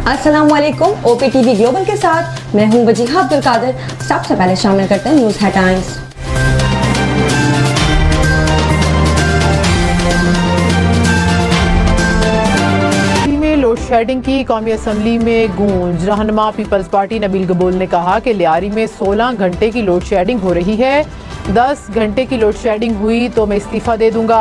अस्सलाम वालेकुम। OPTV global के साथ मैं हूं वजीहा अब्दुल कादिर। सबसे पहले शामिल करते हैं न्यूज़ हेडलाइंस। लोड शेडिंग की कौमी असम्बली में गूंज। रहनुमा पीपल्स पार्टी नबील गबूल ने कहा कि लियारी में 16 घंटे की लोड शेडिंग हो रही है। 10 घंटे की लोड शेडिंग हुई तो मैं इस्तीफा दे दूंगा।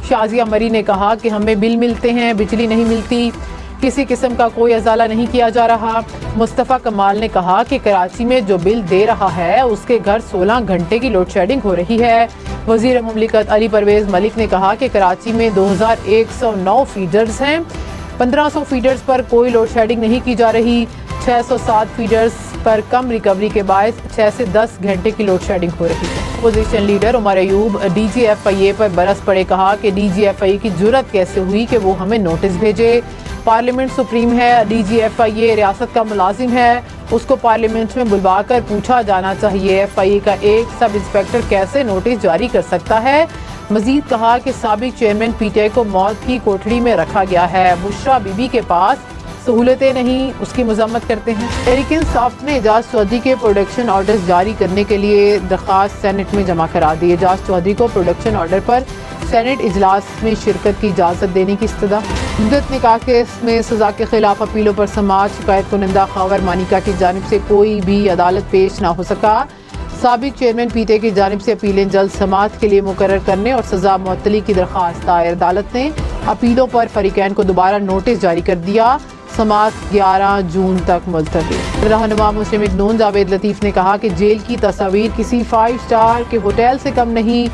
शाजिया मरी ने कहा कि हमें बिल मिलते हैं, बिजली नहीं मिलती, किसी किस्म का कोई अजाला नहीं किया जा रहा। मुस्तफ़ा कमाल ने कहा कि कराची में जो बिल दे रहा है उसके घर 16 घंटे की लोड शेडिंग हो रही है। वजीर मुमलिकत अली परवेज मलिक ने कहा कि कराची में 2109 फीडर्स हैं, 1500 फीडर्स पर कोई लोड शेडिंग नहीं की जा रही। 607 फीडर्स पर कम रिकवरी के बायस 6 से 10 घंटे की लोड शेडिंग हो रही है। Opposition leader Umar Ayub DGFIA पर बरस पड़े। कहा कि DGFIA की जुर्रत कैसे हुई कि वो हमें नोटिस भेजे। पार्लियामेंट सुप्रीम है, DGFIA रियासत का मुलाजिम है, उसको पार्लियामेंट में बुलवा कर पूछा जाना चाहिए FIA का एक सब इंस्पेक्टर कैसे नोटिस जारी कर सकता है। मजीद कहा कि साबिक चेयरमैन PTI को मौत की कोठड़ी में रखा गया है। बुशरा बीबी के पास सहूलतें नहीं, उसकी मजम्मत करते हैं। तहरीक इंसाफ ने एजाज चौधरी के प्रोडक्शन ऑर्डर जारी करने के लिए दरख्वास्त सेनेट में जमा करा दी। एजाज चौधरी को प्रोडक्शन ऑर्डर पर सेनेट इजलास में शिरकत की इजाज़त देने की इस्तदा। मुद्दत ने कहा कि इसमें सज़ा के खिलाफ अपीलों पर समाज शिकायत कुनिंदा खावर मानिका की जानिब से कोई भी अदालत पेश ना हो सका। साबिक चेयरमैन PTI की जानिब से अपीलें जल्द समाअत के लिए मुकर्रर करने और सज़ा मुअत्तली की दरख्वास्त दायर। अदालत ने अपीलों पर फरीकैन को दोबारा नोटिस जारी कर दिया। समाअत 11 जून तक मुलतवी। रहनुमा मुस्लिम लीग नून जावेद लतीफ़ ने कहा कि जेल की तस्वीर किसी 5 स्टार के होटल से कम नहीं।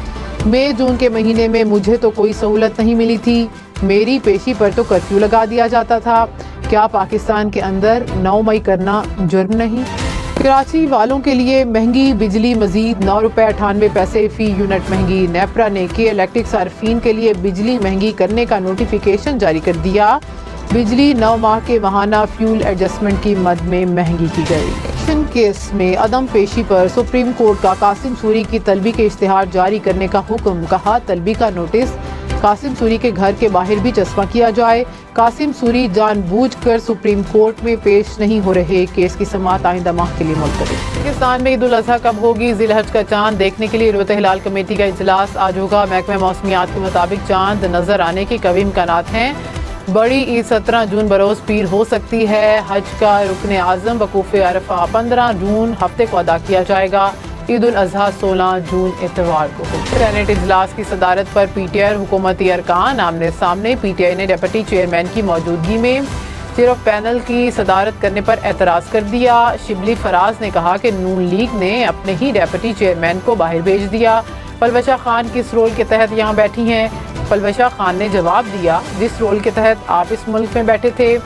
मई जून के महीने में मुझे तो कोई सहूलत नहीं मिली थी, मेरी पेशी पर तो कर्फ्यू लगा दिया जाता था। क्या पाकिस्तान के अंदर 9 मई करना जुर्म नहीं? कराची वालों के लिए महंगी बिजली, मजीद 9 रुपये 98 पैसे फी यूनिट महंगी। नेपरा ने के इलेक्ट्रिक सार्फिन के लिए बिजली महंगी करने का नोटिफिकेशन जारी कर दिया। बिजली 9 माह के माहाना फ्यूल एडजस्टमेंट की मद में महंगी की गई। इलेक्शन केस में अदम पेशी पर सुप्रीम कोर्ट का कासिम सूरी की तलबी के इश्तिहार जारी करने का हुक्म। कहा तलबी का नोटिस कासिम सूरी के घर के बाहर भी चस्पा किया जाए। कासिम सूरी जानबूझकर सुप्रीम कोर्ट में पेश नहीं हो रहे। केस की समाअत आइंदा माह के लिए मुलतवी। पाकिस्तान में ईद उल अजहा कब होगी? ज़िलहज का चांद देखने के लिए रुयत हिलाल कमेटी का इजलास आज होगा। महकमा मौसमियात के मुताबिक चांद नजर आने के कवी इम्कानात हैं। बड़ी ईद 17 जून बरोज पीर हो सकती है। हज का रुकन आज़म वकूफ़ अरफा 15 जून हफ्ते को अदा किया जाएगा। ईद उल अजहा 16 जून इतवार को। सेनेट इजलास की सदारत पर PTI और हुकूमती अरकान आमने सामने। PTI ने डिप्टी चेयरमैन की मौजूदगी में चेयर ऑफ पैनल की सदारत करने पर एतराज़ कर दिया। शिबली फराज ने कहा कि नून लीग ने अपने ही डिप्टी चेयरमैन को बाहर भेज दिया। पलवशा खान किस रोल के तहत यहाँ बैठी हैं? पलवशा खान ने जवाब दिया जिस रोल के तहत आप इस मुल्क में बैठे थे।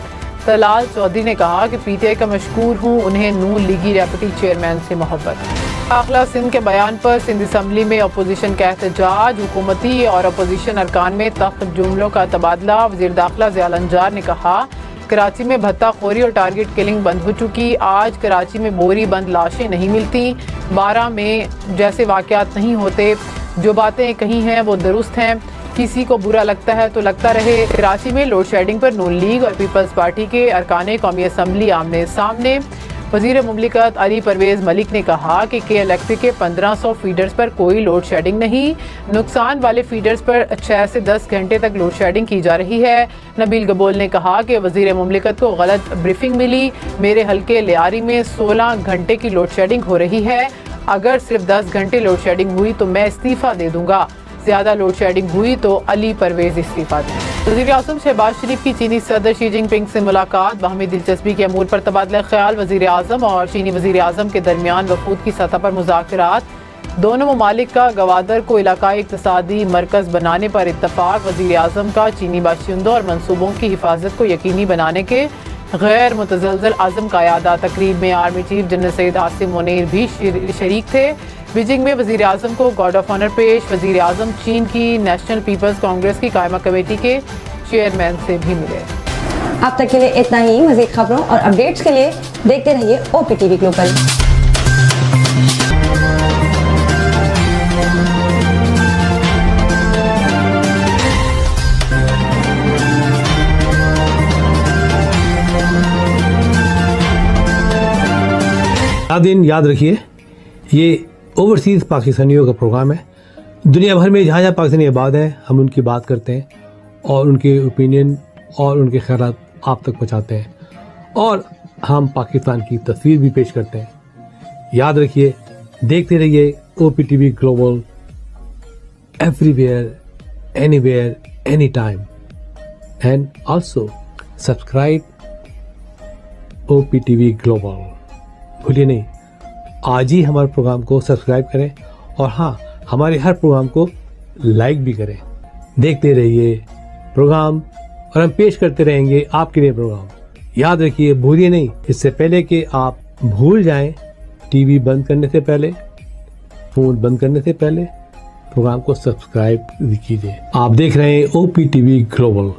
तलाल चौधरी ने कहा कि PTI का मशकूर हूँ, उन्हें नून लीगी डिप्टी चेयरमैन से मोहब्बत। दाखिला सिंध के बयान पर सिंध असम्बली में अपोजिशन का एहतजाज। हुकूमती और अपोजिशन अरकान में तख्त जुमलों का तबादला। वज़ीर दाखिला ज़ियाल अंजार ने कहा कराची में भत्ता खोरी और टारगेट किलिंग बंद हो चुकी। आज कराची में बोरी बंद लाशें नहीं मिलती। 12 में जैसे वाक़यात नहीं होते। जो बातें कही हैं वो दुरुस्त हैं। किसी को बुरा लगता है तो लगता रहे। कराची में लोड शेडिंग पर नून लीग और पीपल्स पार्टी के अरकान कौमी असम्बली आमने सामने। वज़ीर मुमलिकत अली परवेज मलिक ने कहा कि के इलेक्ट्रिक के 1500 फीडर्स पर कोई लोड शेडिंग नहीं। नुकसान वाले फीडर्स पर 6 से 10 घंटे तक लोड शेडिंग की जा रही है। नबील गबूल ने कहा कि वज़ीर मुमलिकत को गलत ब्रीफिंग मिली। मेरे हल्के लियारी में 16 घंटे की लोड शेडिंग हो रही है। अगर सिर्फ 10 घंटे लोड शेडिंग हुई तो मैं इस्तीफ़ा दे दूंगा। ज़्यादा लोड शेडिंग हुई तो अली परवेज इस्तीफा दें। वज़ीर आज़म शहबाज शरीफ की चीनी सदर शी जिनपिंग से मुलाकात। बाहमी दिलचस्पी के अमूर पर तबादला ख्याल। वज़ीर आज़म और चीनी वज़ीर आज़म के दरमियान वफूद की सतह पर मुज़ाकरात। दोनों ममालिक का गवादर को इलाकाई इक़्तिसादी मरकज़ बनाने पर इत्तफ़ाक़। वज़ीर आज़म का चीनी बाशिंदों और मनसूबों की हिफाजत को यकीनी बनाने के गैर मुतज़लज़ल आज़म का यादा। तकरीब में army chief general Syed Asim Munir भी शरीक थे। बीजिंग में वज़ीर आज़म को गार्ड ऑफ ऑनर पेश। वज़ीर आज़म चीन की नेशनल पीपल्स कांग्रेस की कायमा कमेटी के चेयरमैन से भी मिले। अब तक के लिए इतना ही। मज़ीद खबरों और अपडेट्स के लिए देखते रहिए OPTV ग्लोबल। नाज़रीन याद रखिए ये ओवरसीज़ पाकिस्तानियों का प्रोग्राम है। दुनिया भर में जहाँ जहाँ पाकिस्तानी आबाद हैं हम उनकी बात करते हैं और उनके ओपिनियन और उनके ख्यालात आप तक पहुँचाते हैं और हम पाकिस्तान की तस्वीर भी पेश करते हैं। याद रखिए, देखते रहिए OPTV global, everywhere, anywhere, any time, and also subscribe OPTV global. भूलिए नहीं, आज ही हमारे प्रोग्राम को सब्सक्राइब करें और हाँ, हमारे हर प्रोग्राम को लाइक भी करें। देखते रहिए प्रोग्राम और हम पेश करते रहेंगे आपके लिए प्रोग्राम। याद रखिए, भूलिए नहीं, इससे पहले कि आप भूल जाएं, टीवी बंद करने से पहले, फोन बंद करने से पहले प्रोग्राम को सब्सक्राइब कीजिए। आप देख रहे हैं OPTV global.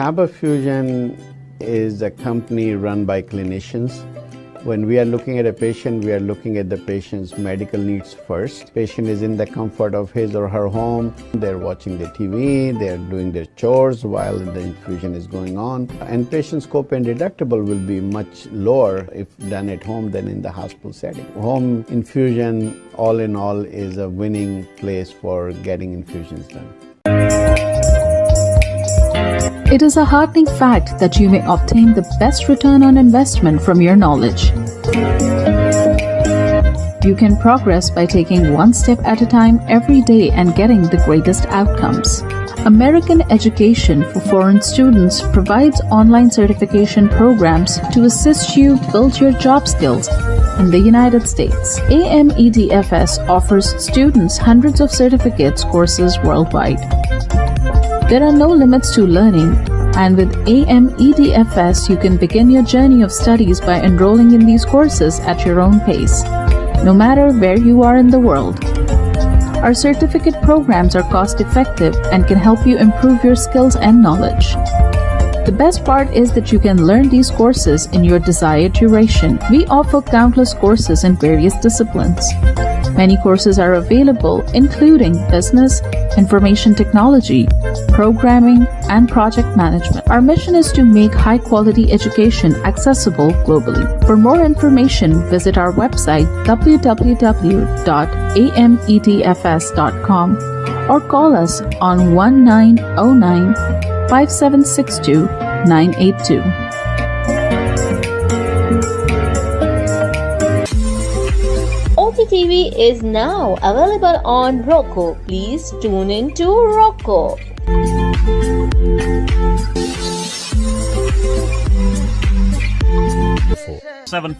Faber Fusion is a company run by clinicians. When we are looking at a patient, we are looking at the patient's medical needs first. Patient is in the comfort of his or her home. They're watching the TV, they're doing their chores while the infusion is going on. And patient's copay deductible will be much lower if done at home than in the hospital setting. Home infusion, all in all, is a winning place for getting infusions done. It is a heartening fact that you may obtain the best return on investment from your knowledge. You can progress by taking one step at a time every day and getting the greatest outcomes. American Education for Foreign Students provides online certification programs to assist you build your job skills in the United States. AMEDFS offers students hundreds of certificates courses worldwide. There are no limits to learning, and with AMEDFS, you can begin your journey of studies by enrolling in these courses at your own pace, no matter where you are in the world. Our certificate programs are cost-effective and can help you improve your skills and knowledge. The best part is that you can learn these courses in your desired duration. We offer countless courses in various disciplines. Many courses are available, including business, information technology, programming, and project management. Our mission is to make high-quality education accessible globally. For more information, visit our website www.amedfs.com or call us on 1909-5762-982. OPTV is now available on Roku. Please tune in to Roku. 7